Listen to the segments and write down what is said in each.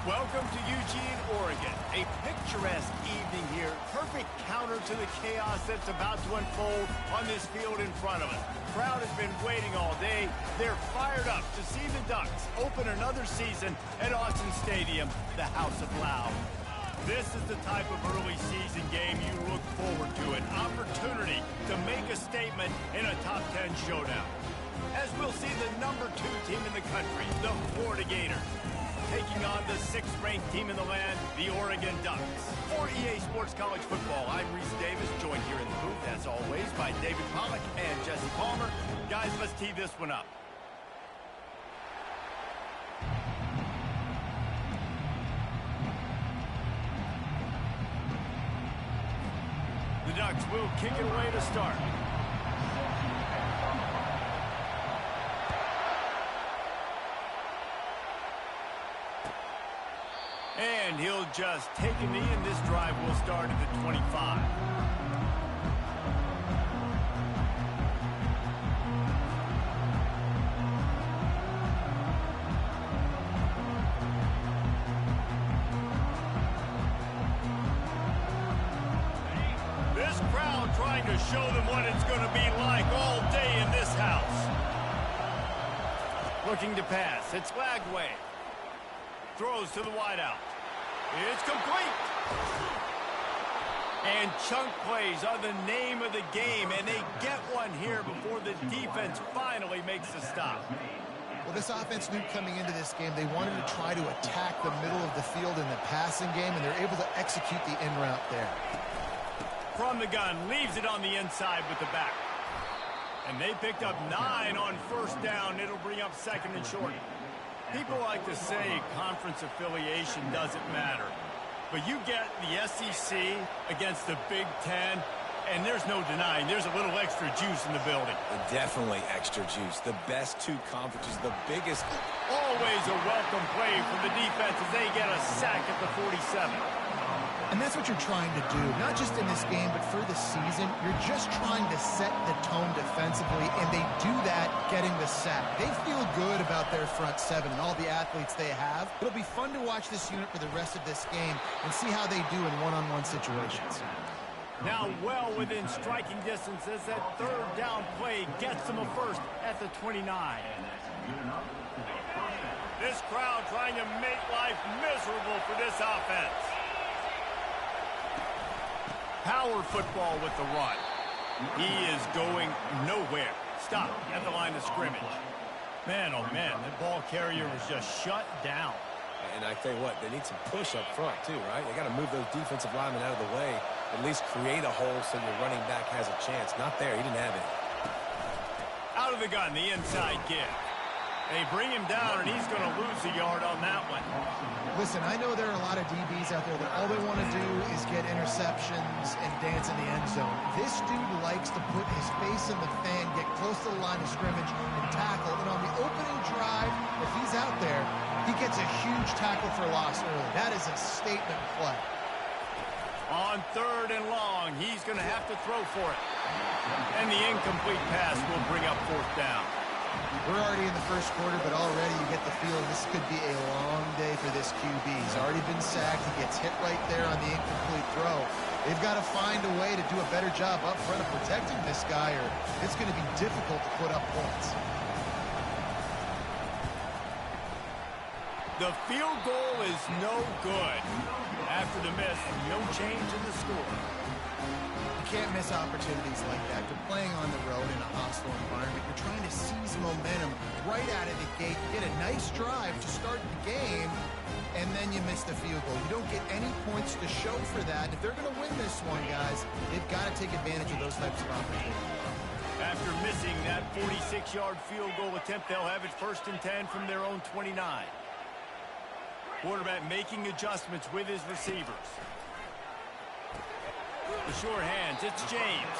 Welcome to Eugene, Oregon. A picturesque evening here. Perfect counter to the chaos that's about to unfold on this field in front of us. Crowd has been waiting all day. They're fired up to see the Ducks open another season at Austin Stadium, the House of Loud. This is the type of early season game you look forward to, an opportunity to make a statement in a top 10 showdown. As we'll see the number 2 team in the country, the Florida Gators, taking on the 6th-ranked team in the land, the Oregon Ducks. For EA Sports College Football, I'm Reese Davis, joined here in the booth, as always, by David Pollack and Jesse Palmer. Guys, let's tee this one up. The Ducks will kick it away to start. And he'll just take a knee, and this drive will start at the 25. This crowd trying to show them what it's going to be like all day in this house. Looking to pass. It's Lagway. Throws to the wideout. It's complete. And chunk plays are the name of the game, and they get one here before the defense finally makes the stop. Well, this offense knew coming into this game they wanted to try to attack the middle of the field in the passing game, and they're able to execute the in route there. From the gun, leaves it on the inside with the back. And they picked up 9 on first down. It'll bring up 2nd and short. People like to say conference affiliation doesn't matter. But you get the SEC against the Big Ten, and there's no denying there's a little extra juice in the building. Definitely extra juice. The best 2 conferences, the biggest. Always a welcome play from the defense as they get a sack at the 47. And that's what you're trying to do, not just in this game, but for the season. You're just trying to set the tone defensively, and they do that getting the sack. They feel good about their front 7 and all the athletes they have. It'll be fun to watch this unit for the rest of this game and see how they do in one-on-one situations. Now well within striking distance as that 3rd down play gets them a first at the 29. This crowd trying to make life miserable for this offense. Power football with the run. He is going nowhere. Stop at the line of scrimmage. Man, oh man, that ball carrier was just shut down. And I tell you what, they need some push up front too, right? They got to move those defensive linemen out of the way, at least create a hole so your running back has a chance. Not there, he didn't have it. Out of the gun, the inside give. They bring him down, and he's going to lose a yard on that one. Listen, I know there are a lot of DBs out there that all they want to do is get interceptions and dance in the end zone. This dude likes to put his face in the fan, get close to the line of scrimmage, and tackle. And on the opening drive, if he's out there, he gets a huge tackle for loss early. That is a statement play. On 3rd and long, he's going to have to throw for it. And the incomplete pass will bring up 4th down. We're already in the first quarter, but already you get the feeling this could be a long day for this QB. He's already been sacked. He gets hit right there on the incomplete throw. They've got to find a way to do a better job up front of protecting this guy, or it's going to be difficult to put up points. The field goal is no good. After the miss, no change in the score. You can't miss opportunities like that. You're playing on the road in a hostile environment. You're trying to seize momentum right out of the gate. You get a nice drive to start the game, and then you miss the field goal. You don't get any points to show for that. If they're going to win this one, guys, they've got to take advantage of those types of opportunities. After missing that 46-yard field goal attempt, they'll have it 1st and 10 from their own 29. Quarterback making adjustments with his receivers. The short hands, it's James.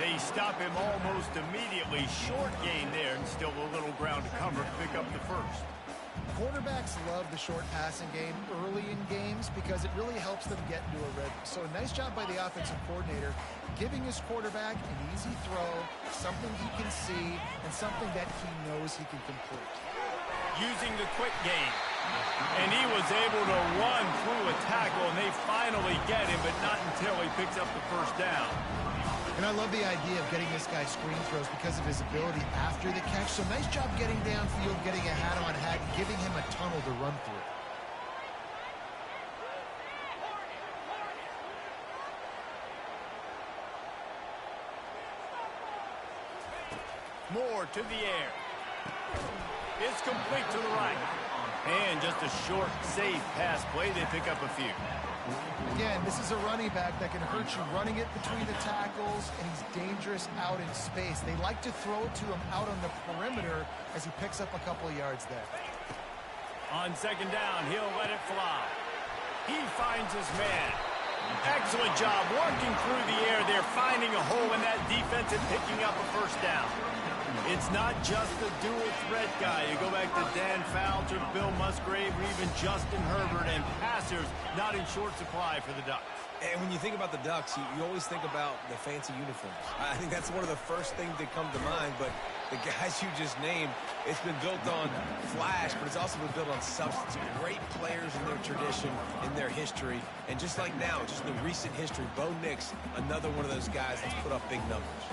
They stop him almost immediately. Short gain there, and still a little ground to cover to pick up the first. Quarterbacks love the short passing game early in games because it really helps them get into a rhythm. So a nice job by the offensive coordinator giving his quarterback an easy throw, something he can see, and something that he knows he can complete. Using the quick game. And he was able to run through a tackle, and they finally get him, but not until he picks up the first down. And I love the idea of getting this guy screen throws because of his ability after the catch. So nice job getting downfield, getting a hat-on-hat, and giving him a tunnel to run through. Moore to the air. It's complete to the right. And just a short, safe pass play. They pick up a few. Again, this is a running back that can hurt you running it between the tackles, and he's dangerous out in space. They like to throw it to him out on the perimeter as he picks up a couple of yards there. On second down, he'll let it fly. He finds his man. Excellent job working through the air there, finding a hole in that defense and picking up a first down. It's not just the dual threat guy. You go back to Dan Fouts or Bill Musgrave or even Justin Herbert, and passers not in short supply for the Ducks. And when you think about the Ducks, you always think about the fancy uniforms. I think that's one of the first things that come to mind, but the guys you just named, it's been built on flash, but it's also been built on substance. Great players in their tradition, in their history, and just like now, just in the recent history, Bo Nix, another one of those guys that's put up big numbers.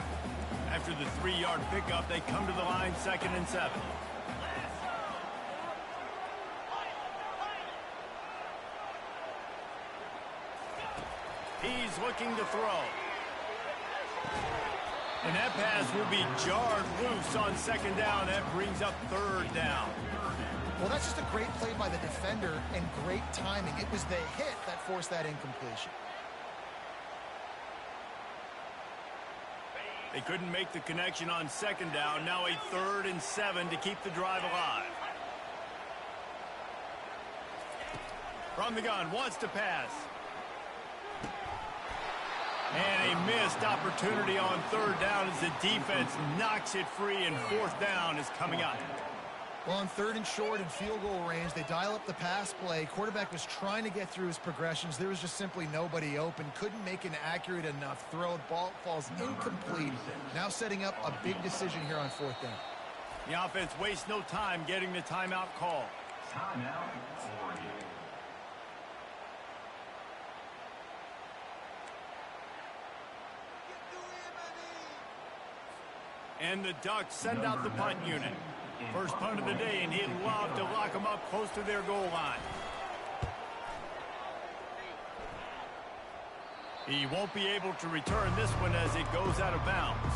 After the 3-yard pickup, they come to the line, 2nd and 7. He's looking to throw. And that pass will be jarred loose on 2nd down. That brings up 3rd down. Well, that's just a great play by the defender and great timing. It was the hit that forced that incompletion. They couldn't make the connection on 2nd down. Now a 3rd and 7 to keep the drive alive. From the gun, wants to pass. And a missed opportunity on 3rd down as the defense knocks it free, and 4th down is coming up. Well, on 3rd and short and field goal range, they dial up the pass play. Quarterback was trying to get through his progressions. There was just simply nobody open. Couldn't make an accurate enough throw. Ball falls incomplete. Now setting up a big decision here on 4th down. The offense wastes no time getting the timeout call. Timeout. And the Ducks send out the punt unit. First punt of the day, and he'd love to lock them up close to their goal line. He won't be able to return this one as it goes out of bounds.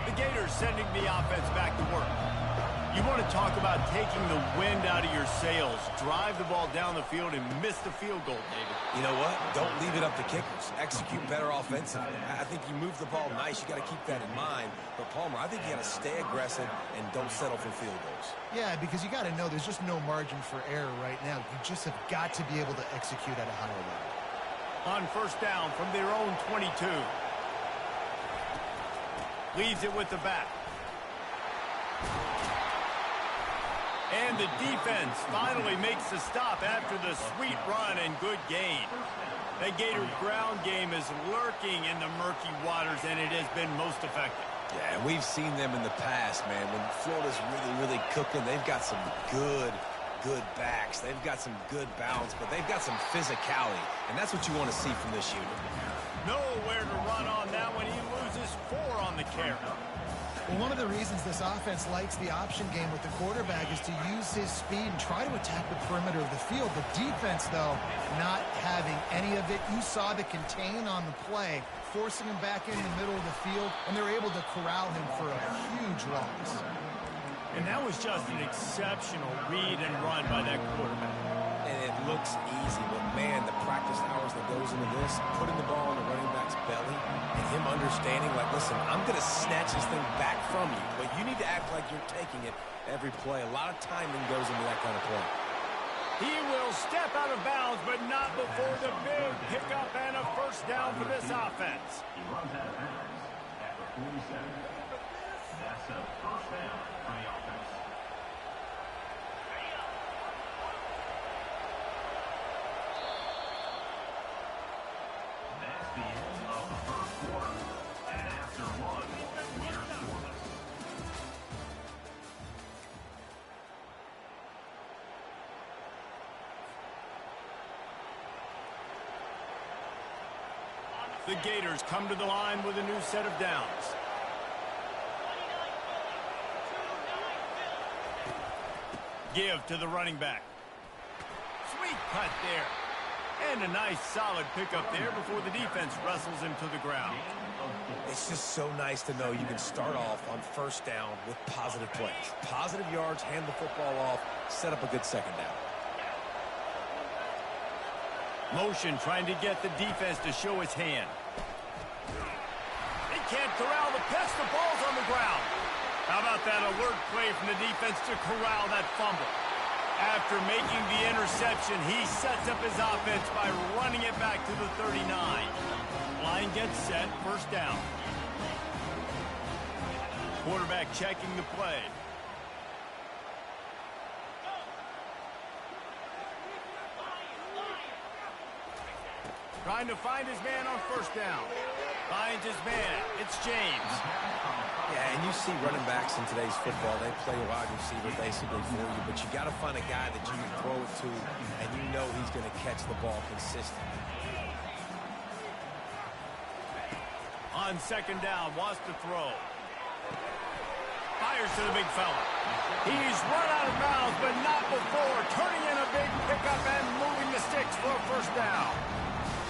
The Gators sending the offense back to work. You want to talk about taking the wind out of your sails. Drive the ball down the field and miss the field goal, David. You know what? Don't leave it up to kickers. Execute better offensively. I think you move the ball nice. You got to keep that in mind. But, Palmer, I think you got to stay aggressive and don't settle for field goals. Yeah, because you got to know there's just no margin for error right now. You just have got to be able to execute at a higher level. On 1st down from their own 22. Leaves it with the back. And the defense finally makes the stop after the sweet run and good gain. The Gators ground game is lurking in the murky waters, and it has been most effective. Yeah, and we've seen them in the past, man. When Florida's really cooking, they've got some good backs. They've got some good balance, but they've got some physicality, and that's what you want to see from this unit. Nowhere to run on that one. He loses 4 on the carry. Well, one of the reasons this offense likes the option game with the quarterback is to use his speed and try to attack the perimeter of the field. The defense, though, not having any of it. You saw the contain on the play, forcing him back in the middle of the field, and they're able to corral him for a huge loss. And that was just an exceptional read and run by that quarterback. And it looks easy, but, man, the practice hours that goes into this, putting the ball in the running back's belly, and him understanding, like, listen, I'm going to snatch this thing back from you, but you need to act like you're taking it every play. A lot of timing goes into that kind of play. He will step out of bounds, but not before the big pickup and a 1st down for this offense. He runs out of bounds at the 47. That's a 1st down for the offense. The Gators come to the line with a new set of downs. Give to the running back. Sweet cut there. And a nice solid pickup there before the defense wrestles him to the ground. It's just so nice to know you can start off on first down with positive plays. Positive yards, hand the football off, set up a good second down. Motion trying to get the defense to show his hand. He can't corral the pitch. The ball's on the ground. How about that alert play from the defense to corral that fumble? After making the interception, he sets up his offense by running it back to the 39. Line gets set, first down. Quarterback checking the play. Trying to find his man on first down. Finds his man. It's James. Yeah, and you see running backs in today's football, they play wide receiver basically for you, but you got to find a guy that you can throw it to, and you know he's going to catch the ball consistently. On second down, wants to throw. Fires to the big fella. He's run out of bounds, but not before. Turning in a big pickup and moving the sticks for a first down.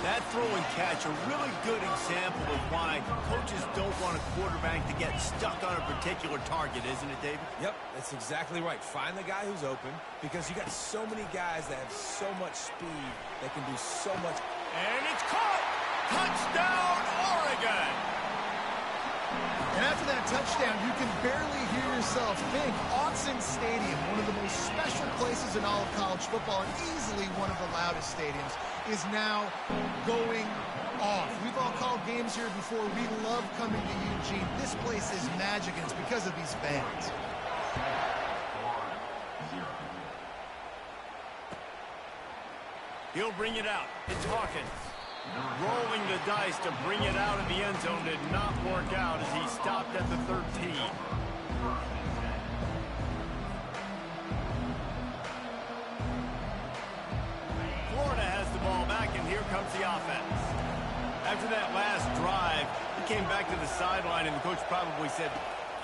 That throw and catch, a really good example of why coaches don't want a quarterback to get stuck on a particular target, isn't it, David? Yep, that's exactly right. Find the guy who's open, because you got so many guys that have so much speed that can do so much. And it's caught! Touchdown, Oregon! And after that touchdown, you can barely hear yourself think. Autzen Stadium, one of the most special places in all of college football, and easily one of the loudest stadiums, is now going off. We've all called games here before. We love coming to Eugene. This place is magic, and it's because of these fans. He'll bring it out. It's Hawkins. Rolling the dice to bring it out of the end zone did not work out as he stopped at the 13. Florida has the ball back, and here comes the offense. After that last drive, he came back to the sideline, and the coach probably said,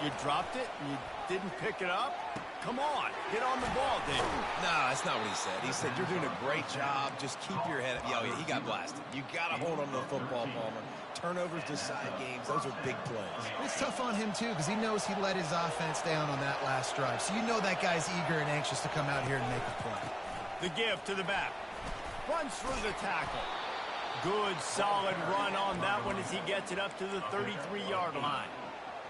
"You dropped it and you didn't pick it up? Come on, get on the ball, Dave." No, that's not what he said. He said, "You're doing a great job. Just keep your head up." Yeah, he got blasted. You got to hold on to the football, Palmer. Turnovers decide games. Those are big plays. It's tough on him, too, because he knows he let his offense down on that last drive. So you know that guy's eager and anxious to come out here and make a play. The give to the back. Runs through the tackle. Good, solid run on that one as he gets it up to the 33-yard line.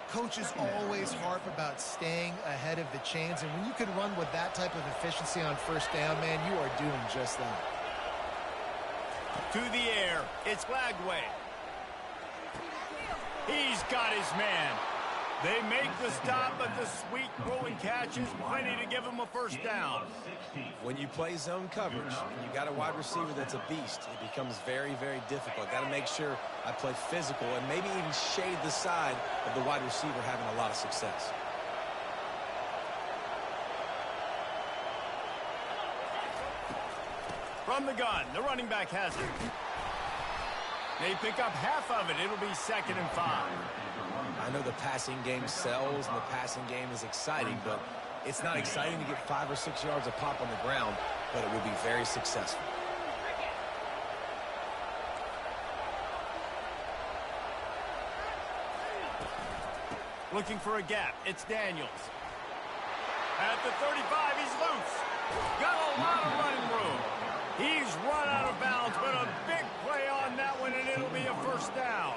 Coaches always harp about staying ahead of the chains, and when you can run with that type of efficiency on first down, man, you are doing just that. To the air, it's Glagway. He's got his man. They make the stop, but the sweet rolling catch is plenty to give him a first down. When you play zone coverage and you got a wide receiver that's a beast, it becomes very, very difficult. Got to make sure I play physical and maybe even shade the side of the wide receiver having a lot of success. From the gun, the running back has it. They pick up half of it. It'll be 2nd and 5. I know the passing game sells and the passing game is exciting, but it's not exciting to get 5 or 6 yards of pop on the ground, but it will be very successful. Looking for a gap. It's Daniels. At the 35, he's loose. Got a lot of running room. He's run out of bounds, but a big play on that one, and it'll be a first down.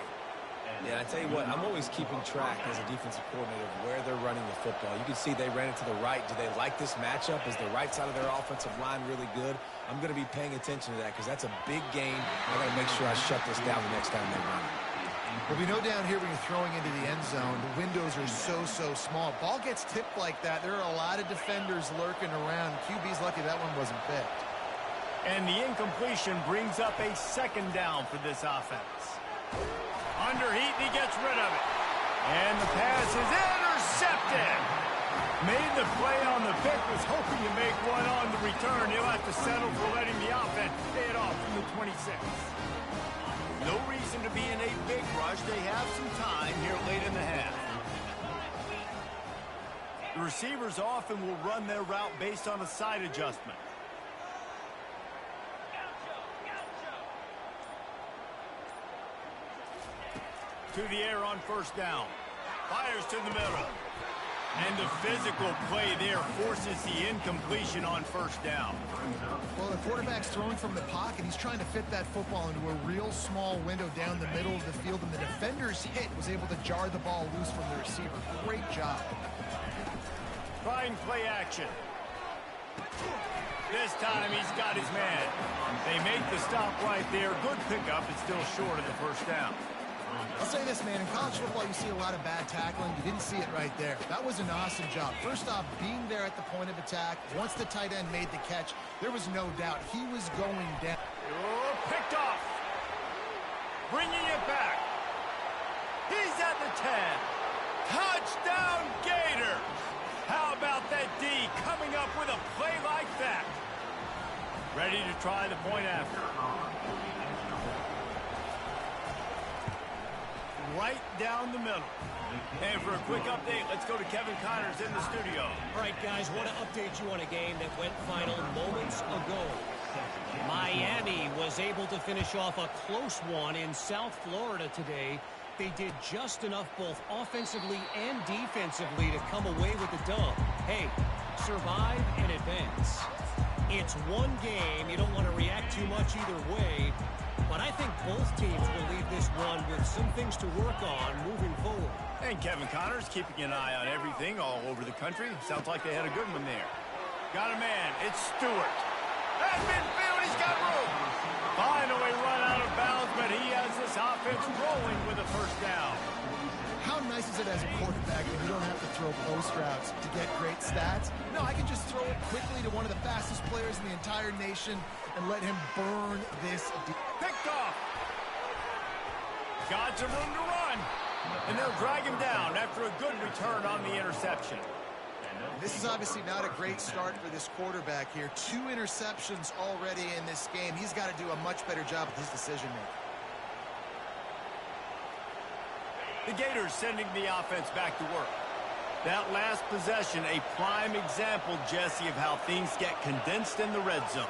Yeah, I tell you what, I'm always keeping track as a defensive coordinator of where they're running the football. You can see they ran it to the right. Do they like this matchup? Is the right side of their offensive line really good? I'm going to be paying attention to that because that's a big game. I got to make sure I shut this down the next time they run it. Well, we know down here when you're throwing into the end zone, the windows are so small. Ball gets tipped like that. There are a lot of defenders lurking around. QB's lucky that one wasn't picked. And the incompletion brings up a 2nd down for this offense. Under heat, and he gets rid of it. And the pass is intercepted. Made the play on the pick, was hoping to make one on the return. He'll have to settle for letting the offense pay it off from the 26. No reason to be in a big rush. They have some time here late in the half. The receivers often will run their route based on a side adjustment. To the air on first down. Fires to the middle. And the physical play there forces the incompletion on first down. Well, the quarterback's throwing from the pocket. He's trying to fit that football into a real small window down the middle of the field, and the defender's hit was able to jar the ball loose from the receiver. Great job. Trying play action. This time he's got his man. They make the stop right there. Good pickup. It's still short of the first down. I'll say this, man. In college football, you see a lot of bad tackling. You didn't see it right there. That was an awesome job. First off, being there at the point of attack. Once the tight end made the catch, there was no doubt he was going down. Oh, picked off. Bringing it back. He's at the 10. Touchdown, Gators. How about that D coming up with a play like that? Ready to try the point after. Right down the middle. And for a quick update, let's go to Kevin Connors in the studio. All right, guys, want to update you on a game that went final moments ago. Miami was able to finish off a close one in South Florida today. They did just enough both offensively and defensively to come away with the dub. Hey, survive and advance. It's one game. You don't want to react too much either way. But I think both teams will leave this one with some things to work on moving forward. And Kevin Connors keeping an eye on everything all over the country. Sounds like they had a good one there. Got a man. It's Stewart. At midfield, he's got room. Finally run out of bounds, but he has this offense rolling with a first down. How nice is it as a quarterback when you don't have to throw post routes to get great stats? No, I can just throw it quickly to one of the fastest players in the entire nation and let him burn this. Picked off. Got some room to run. And they'll drag him down after a good return on the interception. This is obviously not a great start for this quarterback here. 2 interceptions already in this game. He's got to do a much better job with his decision-making. The Gators sending the offense back to work. That last possession, a prime example, Jesse, of how things get condensed in the red zone.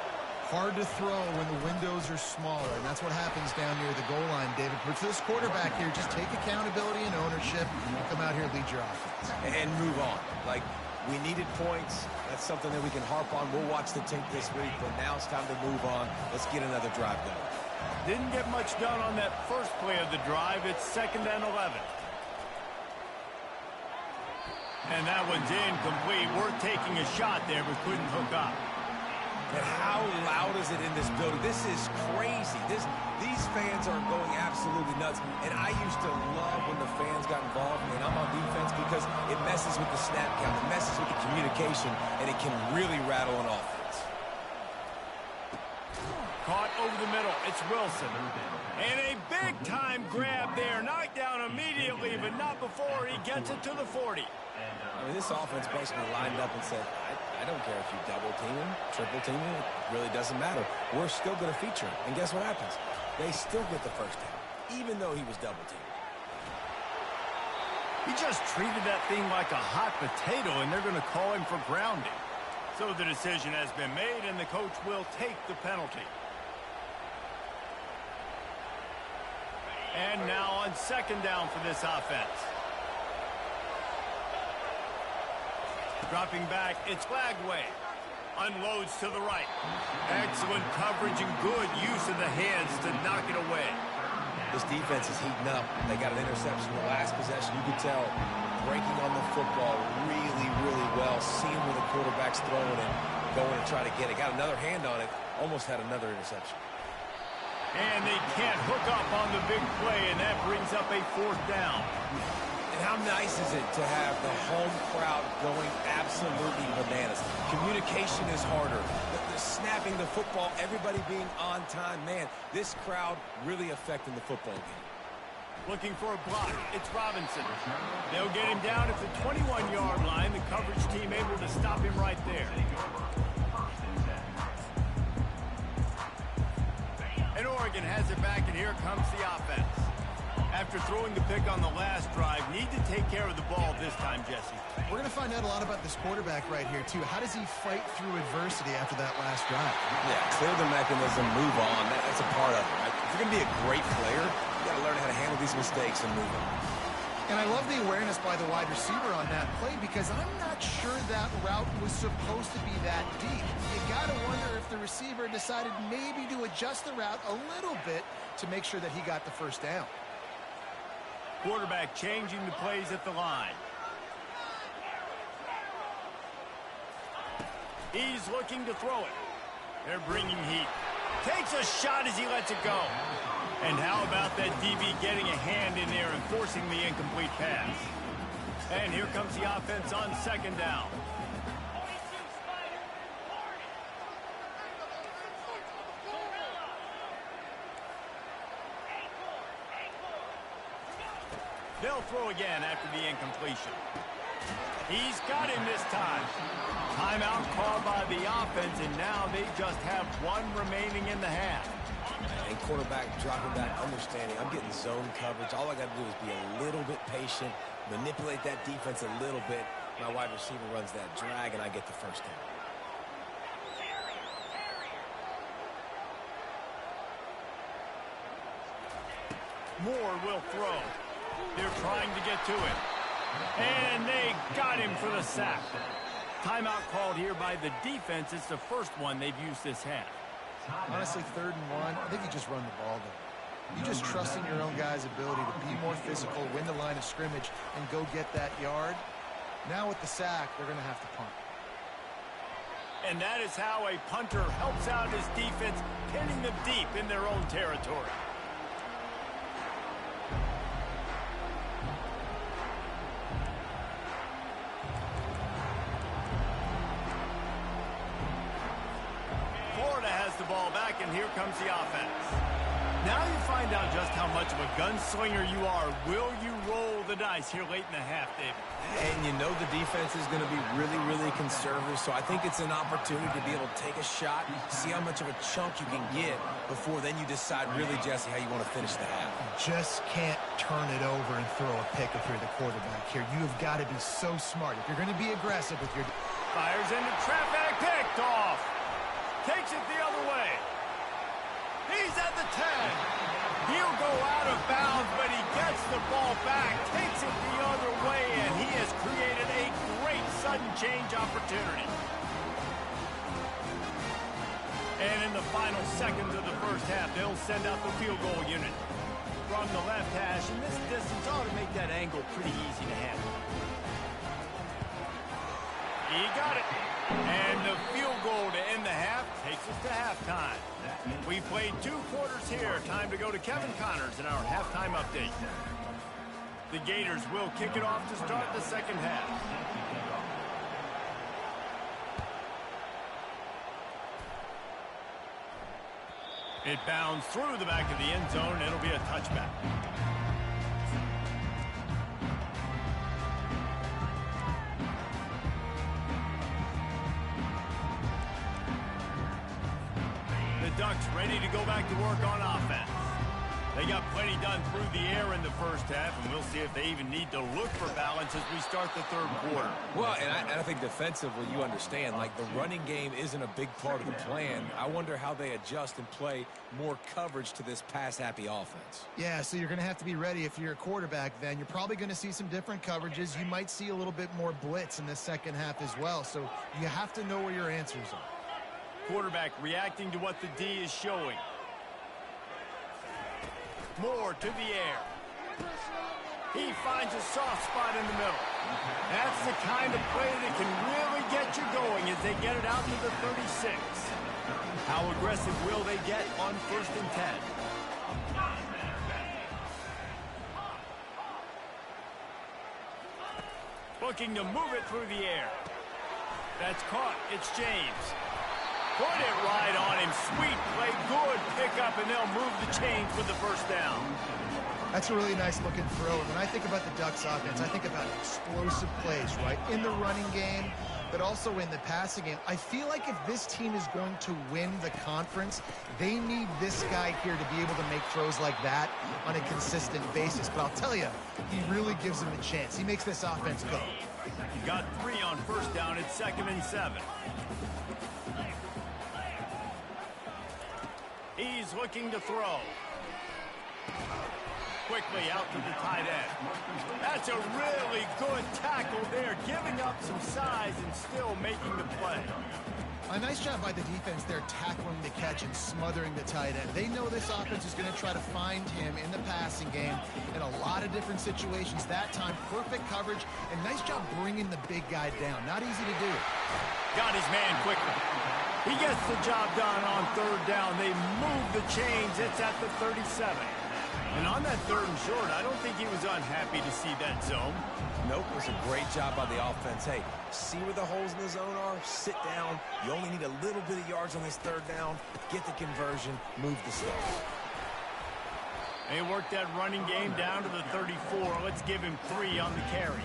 Hard to throw when the windows are smaller, and that's what happens down near the goal line, David. But for this quarterback here, just take accountability and ownership and come out here and lead your offense. And move on. Like, we needed points. That's something that we can harp on. We'll watch the tape this week, but now it's time to move on. Let's get another drive going. Didn't get much done on that first play of the drive. It's 2nd and 11. And that one's incomplete. Worth taking a shot there, but couldn't hook up. And how loud is it in this building? This is crazy. These fans are going absolutely nuts. And I used to love when the fans got involved, and I'm on defense, because it messes with the snap count. It messes with the communication, and it can really rattle an offense. Caught over the middle. It's Wilson. And a big-time grab there. Knocked down immediately, but not before he gets it to the 40. I mean, this offense basically lined up and said, I don't care if you double team him, triple team him, it really doesn't matter. We're still going to feature him. And guess what happens? They still get the first down, even though he was double teamed. He just treated that thing like a hot potato, and they're going to call him for grounding. So the decision has been made, and the coach will take the penalty. And now on 2nd down for this offense. Dropping back, it's Flagway. Unloads to the right. Excellent coverage and good use of the hands to knock it away. This defense is heating up. They got an interception the last possession. You could tell breaking on the football really, really well. Seeing where the quarterback's throwing and going to try to get it. Got another hand on it. Almost had another interception. And they can't hook up on the big play, and that brings up a 4th down. And how nice is it to have the home crowd going absolutely bananas? Communication is harder. The snapping the football, everybody being on time. Man, this crowd really affecting the football game. Looking for a block. It's Robinson. They'll get him down at the 21-yard line. The coverage team able to stop him right there. And Oregon has it back in and here comes the offense. After throwing the pick on the last drive, need to take care of the ball this time, Jesse. We're going to find out a lot about this quarterback right here, too. How does he fight through adversity after that last drive? Yeah, clear the mechanism, move on. That's a part of it, right? If you're going to be a great player, you got to learn how to handle these mistakes and move on. And I love the awareness by the wide receiver on that play because I'm not sure that route was supposed to be that deep. You got to wonder if the receiver decided maybe to adjust the route a little bit to make sure that he got the first down. Quarterback changing the plays at the line. He's looking to throw it. They're bringing heat. Takes a shot as he lets it go. And how about that DB getting a hand in there and forcing the incomplete pass? And here comes the offense on second down. They'll throw again after the incompletion. He's got him this time. Timeout called by the offense, and now they just have one remaining in the half. And quarterback dropping back, understanding I'm getting zone coverage. All I got to do is be a little bit patient, manipulate that defense a little bit. My wide receiver runs that drag, and I get the first down. Moore will throw. They're trying to get to it. And they got him for the sack. Timeout called here by the defense. It's the first one they've used this half. Honestly, 3rd and 1, I think you just run the ball there. You just trust in your own guy's ability to be more physical, win the line of scrimmage, and go get that yard. Now with the sack, they're going to have to punt. And that is how a punter helps out his defense, pinning them deep in their own territory. Florida has the ball back, and here comes the offense. Now you find out just how much of a gunslinger you are. Will you roll the dice here late in the half, David? And you know the defense is going to be really, really conservative, so I think it's an opportunity to be able to take a shot, see how much of a chunk you can get before then you decide really, Jesse, how you want to finish the half. Just can't turn it over and throw a pick if you're the quarterback here. You have got to be so smart. If you're going to be aggressive with your... Fires into traffic, picked off. Takes it the other way. He's at the 10. He'll go out of bounds, but he gets the ball back, takes it the other way, and he has created a great sudden change opportunity. And in the final seconds of the first half, they'll send out the field goal unit. From the left hash, and this distance ought to make that angle pretty easy to handle. He got it. And the field goal to end the half takes us to halftime. We played 2 quarters here. Time to go to Kevin Connors in our halftime update. The Gators will kick it off to start the second half. It bounds through the back of the end zone. It'll be a touchback. Ducks ready to go back to work on offense. They got plenty done through the air in the first half, and we'll see if they even need to look for balance as we start the third quarter. Well, and I think defensively, you understand, like the running game isn't a big part of the plan. I wonder how they adjust and play more coverage to this pass-happy offense. Yeah, so you're going to have to be ready if you're a quarterback then. You're probably going to see some different coverages. You might see a little bit more blitz in the second half as well, so you have to know where your answers are. Quarterback reacting to what the D is showing. Moore to the air. He finds a soft spot in the middle. That's the kind of play that can really get you going as they get it out to the 36. How aggressive will they get on 1st and 10? Looking to move it through the air. That's caught. It's James. Put it right on him. Sweet play. Good pickup, and they'll move the chains with the first down. That's a really nice looking throw. And when I think about the Ducks offense, I think about explosive plays, right? In the running game, but also in the passing game. I feel like if this team is going to win the conference, they need this guy here to be able to make throws like that on a consistent basis. But I'll tell you, he really gives them a chance. He makes this offense go. He got 3 on first down. It's 2nd and 7. He's looking to throw. Quickly out to the tight end. That's a really good tackle there, giving up some size and still making the play. A nice job by the defense there, tackling the catch and smothering the tight end. They know this offense is going to try to find him in the passing game in a lot of different situations. That time, perfect coverage, and nice job bringing the big guy down. Not easy to do. Got his man quickly. He gets the job done on 3rd down. They move the chains. It's at the 37. And on that 3rd and short, I don't think he was unhappy to see that zone. Nope, it was a great job by the offense. Hey, see where the holes in the zone are? Sit down. You only need a little bit of yards on this 3rd down. Get the conversion. Move the stuff. They worked that running game down to the 34. Let's give him 3 on the carry.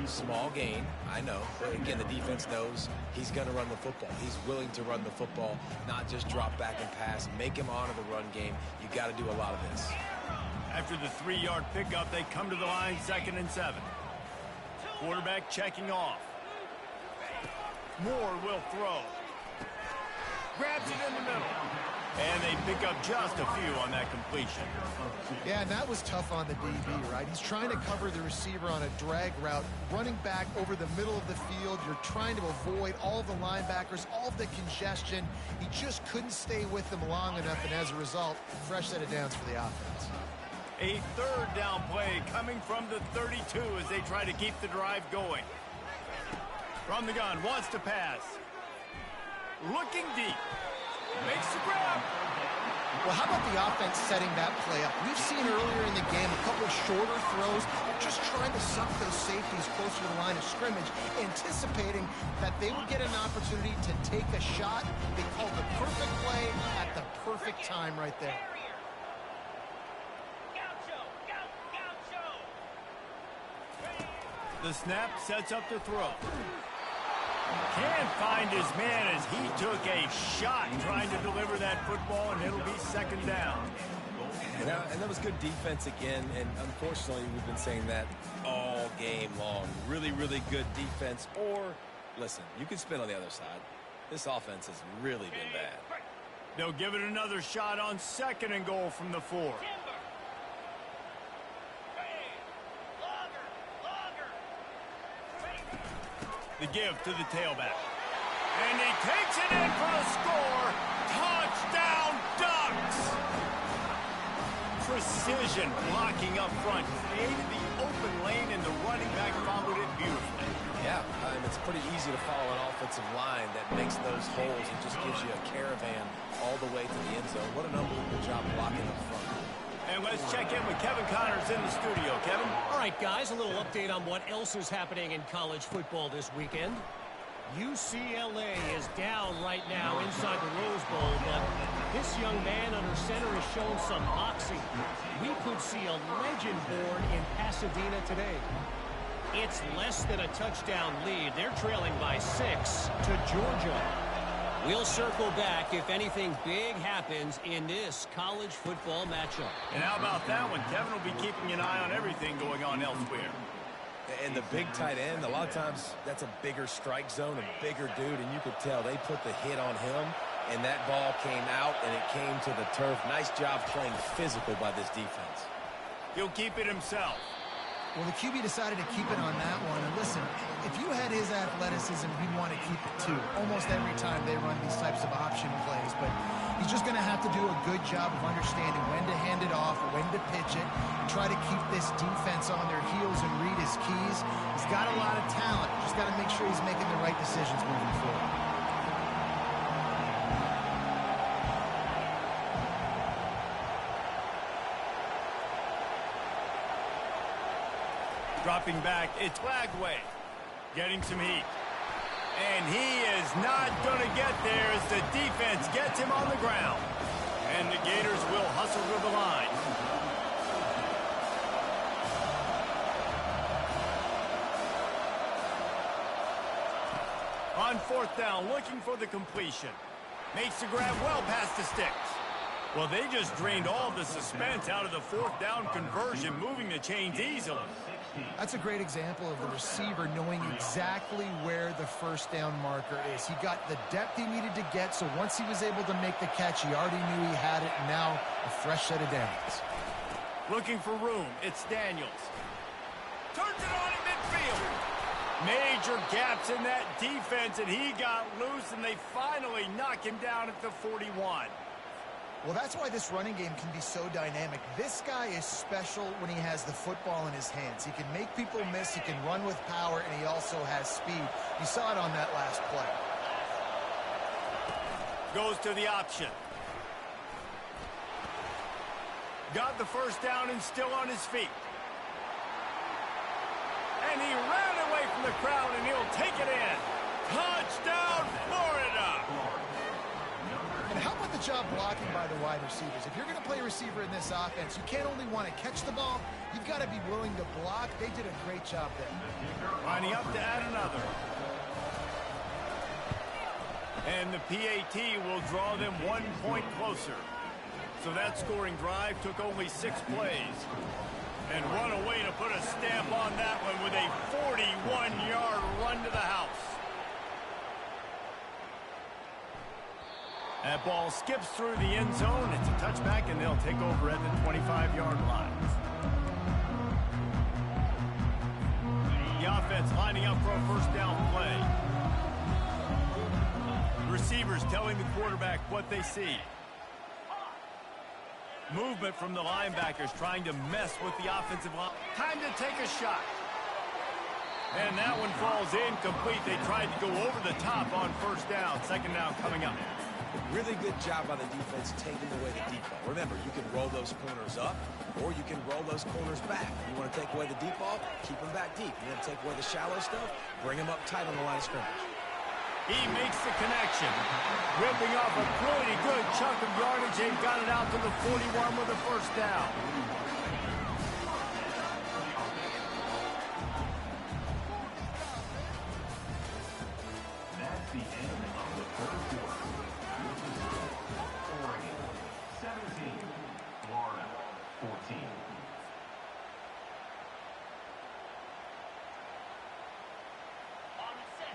Small gain, I know. But again, the defense knows he's going to run the football. He's willing to run the football, not just drop back and pass. Make him honor the run game. You got to do a lot of this. After the 3-yard pickup, they come to the line, 2nd and 7. Quarterback checking off. Moore will throw. Grabs it in the middle. And they pick up just a few on that completion. Yeah, and that was tough on the DB, right? He's trying to cover the receiver on a drag route, running back over the middle of the field. You're trying to avoid all of the linebackers, all of the congestion. He just couldn't stay with them long enough, and as a result, fresh set of downs for the offense. A 3rd down play coming from the 32 as they try to keep the drive going. From the gun, wants to pass. Looking deep. Makes the grab. Well, how about the offense setting that play up? We've seen earlier in the game a couple of shorter throws, just trying to suck those safeties closer to the line of scrimmage, anticipating that they would get an opportunity to take a shot. They called the perfect play at the perfect time right there. The snap sets up the throw. Can't find his man as he took a shot trying to deliver that football, and it'll be 2nd down. And that was good defense again, and unfortunately we've been saying that all game long. Really, really good defense. Or, listen, you can spin on the other side. This offense has really been bad. They'll give it another shot on 2nd and goal from the 4. The give to the tailback. And he takes it in for the score. Touchdown, Ducks! Precision blocking up front. Created the open lane, and the running back followed it beautifully. Yeah, it's pretty easy to follow an offensive line that makes those holes and just gives you a caravan all the way to the end zone. What an unbelievable job blocking up front. And let's check in with Kevin Connors in the studio. Kevin? All right, guys, a little update on what else is happening in college football this weekend. UCLA is down right now inside the Rose Bowl, but this young man under center is showing some moxie. We could see a legend born in Pasadena today. It's less than a touchdown lead. They're trailing by 6 to Georgia. We'll circle back if anything big happens in this college football matchup. And how about that one? Kevin will be keeping an eye on everything going on elsewhere. And the big tight end, a lot of times that's a bigger strike zone, a bigger dude, and you could tell they put the hit on him, and that ball came out, and it came to the turf. Nice job playing physical by this defense. He'll keep it himself. Well, the QB decided to keep it on that one. And listen, if you had his athleticism, he'd want to keep it too. Almost every time they run these types of option plays. But he's just going to have to do a good job of understanding when to hand it off, when to pitch it, and try to keep this defense on their heels and read his keys. He's got a lot of talent. Just got to make sure he's making the right decisions moving forward. Dropping back, it's Flagway. Getting some heat. And he is not going to get there as the defense gets him on the ground. And the Gators will hustle to the line. On fourth down, looking for the completion. Makes the grab well past the sticks. Well, they just drained all the suspense out of the fourth down conversion, moving the chains easily. That's a great example of the receiver knowing exactly where the first down marker is. He got the depth he needed to get, so once he was able to make the catch, he already knew he had it, and now a fresh set of downs. Looking for room. It's Daniels. Turns it on in midfield. Major gaps in that defense, and he got loose, and they finally knock him down at the 41. Well, that's why this running game can be so dynamic. This guy is special when he has the football in his hands. He can make people miss, he can run with power, and he also has speed. You saw it on that last play. Goes to the option. Got the first down and still on his feet. And he ran away from the crowd, and he'll take it in. Touchdown, Florida! And how about the job blocking by the wide receivers? If you're going to play receiver in this offense, you can't only want to catch the ball, you've got to be willing to block. They did a great job there. Lining up to add another. And the PAT will draw them 1 point closer. So that scoring drive took only 6 plays. And what a way to put a stamp on that one with a 41-yard run to the house. That ball skips through the end zone. It's a touchback, and they'll take over at the 25-yard line. The offense lining up for a first down play. Receivers telling the quarterback what they see. Movement from the linebackers trying to mess with the offensive line. Time to take a shot. And that one falls incomplete. They tried to go over the top on first down. Second down coming up. Really good job by the defense taking away the deep ball. Remember, you can roll those corners up, or you can roll those corners back. You want to take away the deep ball, keep them back deep. You want to take away the shallow stuff, bring them up tight on the line of scrimmage. He makes the connection. Ripping off a pretty good chunk of yardage. They've got it out to the 41 with a first down. That's the end of the third quarter. Oregon 17, Florida 14.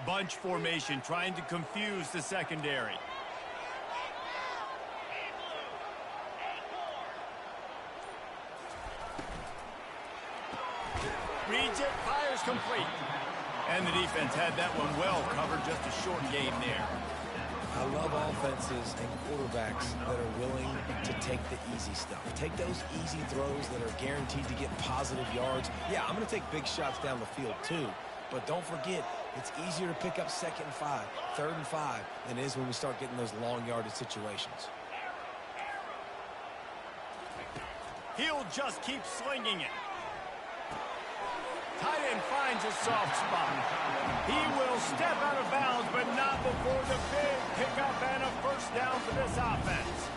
Bunch formation trying to confuse the secondary. Reads it, fires complete. And the defense had that one well covered, just a short game there. I love offenses and quarterbacks that are willing to take the easy stuff. Take those easy throws that are guaranteed to get positive yards. Yeah, I'm going to take big shots down the field too. But don't forget, it's easier to pick up 2nd and 5, 3rd and 5 than it is when we start getting those long yardage situations. He'll just keep slinging it. Tight end finds a soft spot. He will step out of bounds, but not before the big pickup and a first down for this offense.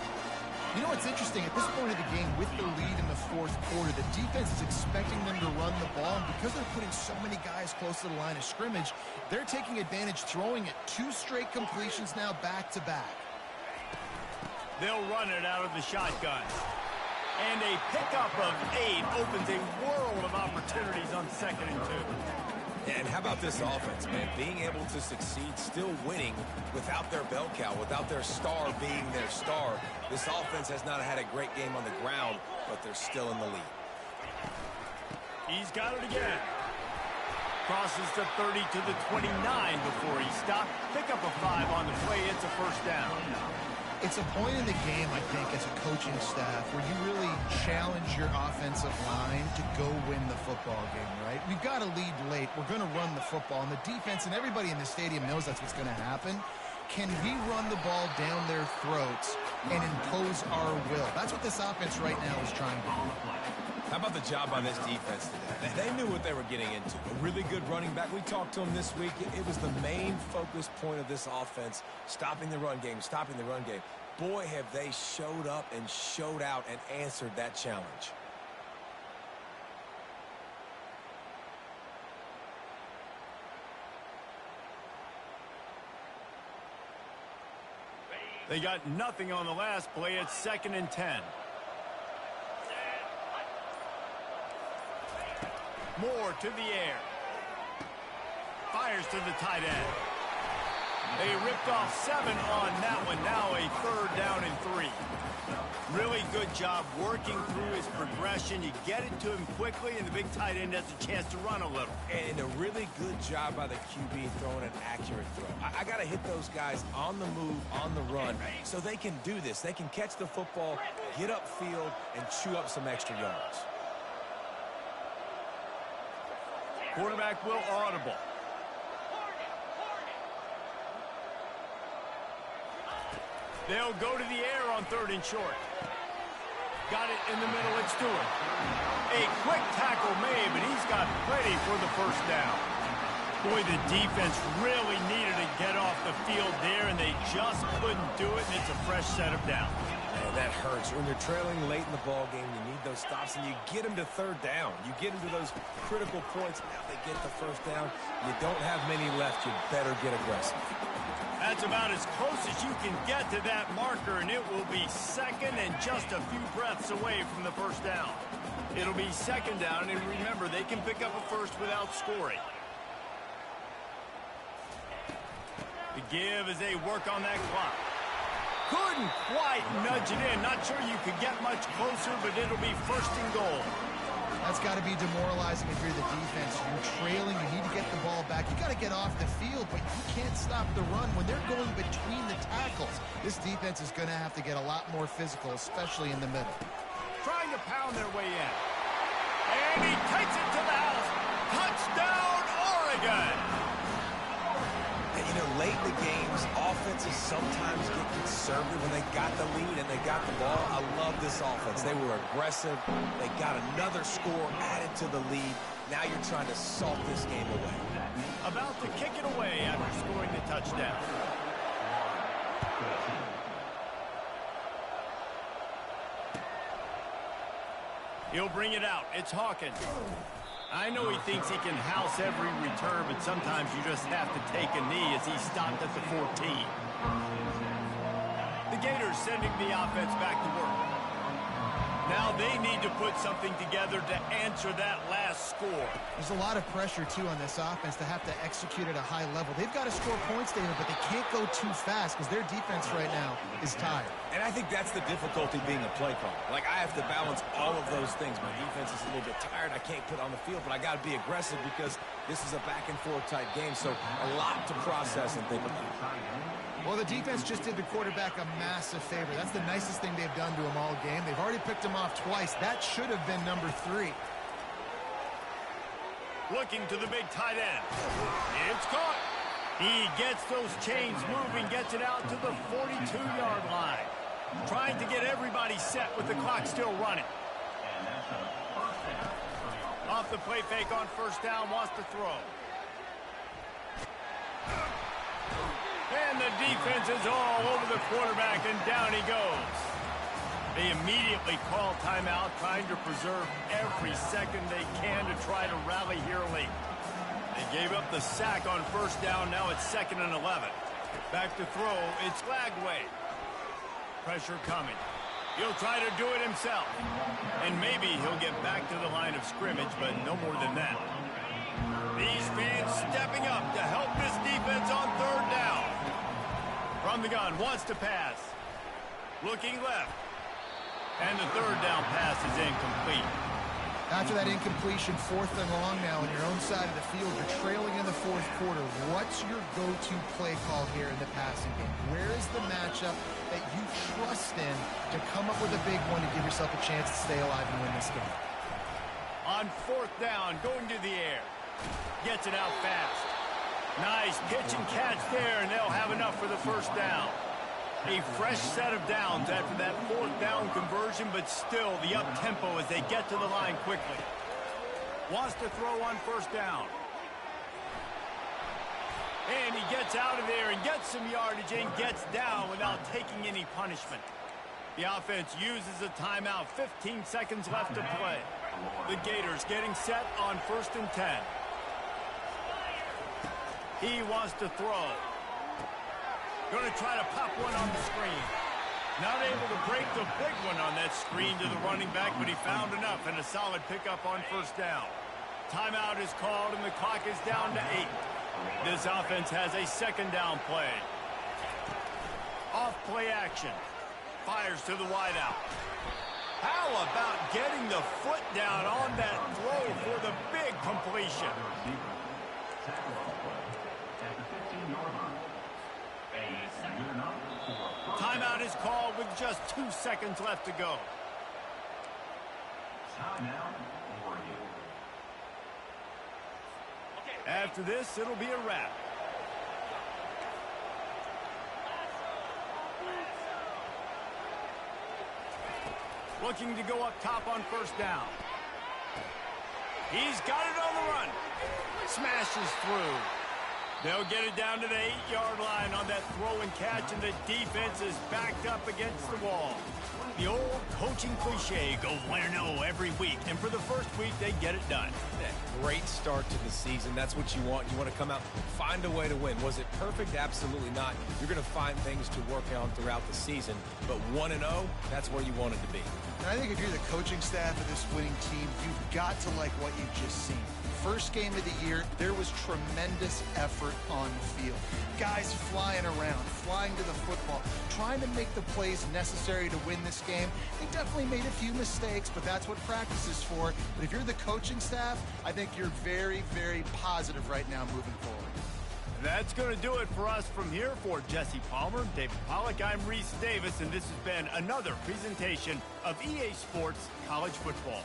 You know what's interesting? At this point of the game, with the lead in the fourth quarter, the defense is expecting them to run the ball. And because they're putting so many guys close to the line of scrimmage, they're taking advantage, throwing it. 2 straight completions now back-to-back. They'll run it out of the shotgun. And a pickup of 8 opens a world of opportunities on 2nd and 2. And how about this offense, man? Being able to succeed, still winning without their bell cow, without their star being their star. This offense has not had a great game on the ground, but they're still in the lead. He's got it again. Crosses the 30 to the 29 before he stopped. Pick up a 5 on the play. It's a first down. It's a point in the game, I think, as a coaching staff where you really challenge your offensive line to go win the football game, right? We've got to lead late. We're going to run the football. And the defense and everybody in the stadium knows that's what's going to happen. Can we run the ball down their throats and impose our will? That's what this offense right now is trying to do. How about the job by this defense today? They knew what they were getting into. A really good running back. We talked to him this week. It was the main focus point of this offense, stopping the run game, stopping the run game. Boy, have they showed up and showed out and answered that challenge. They got nothing on the last play. It's 2nd and 10. Moore to the air. Fires to the tight end. They ripped off 7 on that one. Now a 3rd down and 3. Really good job working through his progression. You get it to him quickly, and the big tight end has a chance to run a little. And a really good job by the QB throwing an accurate throw. I got to hit those guys on the move, on the run, so they can do this. They can catch the football, get upfield, and chew up some extra yards. Quarterback will audible. They'll go to the air on 3rd and short. Got it in the middle. It's Stewart. A quick tackle made, but he's got plenty for the 1st down. Boy, the defense really needed to get off the field there, and they just couldn't do it, and it's a fresh set of downs. Man, that hurts. When you're trailing late in the ball game, you need those stops, and you get them to 3rd down. You get them to those critical points. Now they get the 1st down. You don't have many left. You better get aggressive. That's about as close as you can get to that marker, and it will be 2nd and just a few breaths away from the 1st down. It'll be 2nd down, and remember, they can pick up a 1st without scoring. The give as they work on that clock. Couldn't quite nudge it in. Not sure you could get much closer, but it'll be 1st and goal. That's got to be demoralizing if you're the defense. You're trailing. You need to get the ball back. You got to get off the field, but you can't stop the run when they're going between the tackles. This defense is going to have to get a lot more physical, especially in the middle. Trying to pound their way in. And he takes it to the house. Touchdown, Oregon! And, you know, late in the games, offenses sometimes get conservative when they got the lead and they got the ball. I love this offense. They were aggressive. They got another score added to the lead. Now you're trying to salt this game away. About to kick it away after scoring the touchdown. He'll bring it out. It's Hawkins. I know he thinks he can house every return, but sometimes you just have to take a knee as he stopped at the 14. The Gators sending the offense back to work. Now they need to put something together to answer that last score. There's a lot of pressure, too, on this offense to have to execute at a high level. They've got to score points, David, but they can't go too fast because their defense right now is tired. And I think that's the difficulty being a play caller. Like, I have to balance all of those things. My defense is a little bit tired. I can't put on the field, but I got to be aggressive because this is a back-and-forth type game, so a lot to process and think about. Well, the defense just did the quarterback a massive favor. That's the nicest thing they've done to him all game. They've already picked him off twice. That should have been number 3. Looking to the big tight end. It's caught. He gets those chains moving, gets it out to the 42-yard line. Trying to get everybody set with the clock still running. Off the play fake on 1st down, wants to throw. And the defense is all over the quarterback, and down he goes. They immediately call timeout, trying to preserve every second they can to try to rally here late. They gave up the sack on 1st down. Now it's 2nd and 11. Back to throw. It's Lagway. Pressure coming. He'll try to do it himself. And maybe he'll get back to the line of scrimmage, but no more than that. These fans stepping up to help this defense on 3rd down. From the gun, wants to pass. Looking left. And the 3rd down pass is incomplete. After that incompletion, 4th and long now on your own side of the field. You're trailing in the 4th quarter. What's your go-to play call here in the passing game? Where is the matchup that you trust in to come up with a big one to give yourself a chance to stay alive and win this game? On 4th down, going to the air. Gets it out fast. Nice pitch and catch there, and they'll have enough for the 1st down. A fresh set of downs after that 4th down conversion, but still the up-tempo as they get to the line quickly. Wants to throw on 1st down. And he gets out of there and gets some yardage and gets down without taking any punishment. The offense uses a timeout. 15 seconds left to play. The Gators getting set on 1st and 10. He wants to throw. Going to try to pop one on the screen. Not able to break the big one on that screen to the running back, but he found enough and a solid pickup on first down. Timeout is called, and the clock is down to 8. This offense has a second down play. Off play action. Fires to the wideout. How about getting the foot down on that throw for the big completion? Timeout is called with just 2 seconds left to go. After this, it'll be a wrap. Looking to go up top on first down. He's got it on the run. Smashes through. They'll get it down to the 8-yard line on that throw and catch, and the defense is backed up against the wall. The old coaching cliche, go 1-0 every week, and for the first week, they get it done. Great start to the season. That's what you want. You want to come out, find a way to win. Was it perfect? Absolutely not. You're going to find things to work on throughout the season, but 1-0, that's where you want it to be. And I think if you're the coaching staff of this winning team, you've got to like what you've just seen. First game of the year, there was tremendous effort on the field. Guys flying around, flying to the football, trying to make the plays necessary to win this game. They definitely made a few mistakes, but that's what practice is for. But if you're the coaching staff, I think you're very, very positive right now moving forward. That's going to do it for us from here. For Jesse Palmer, David Pollack, I'm Reese Davis, and this has been another presentation of EA Sports College Football.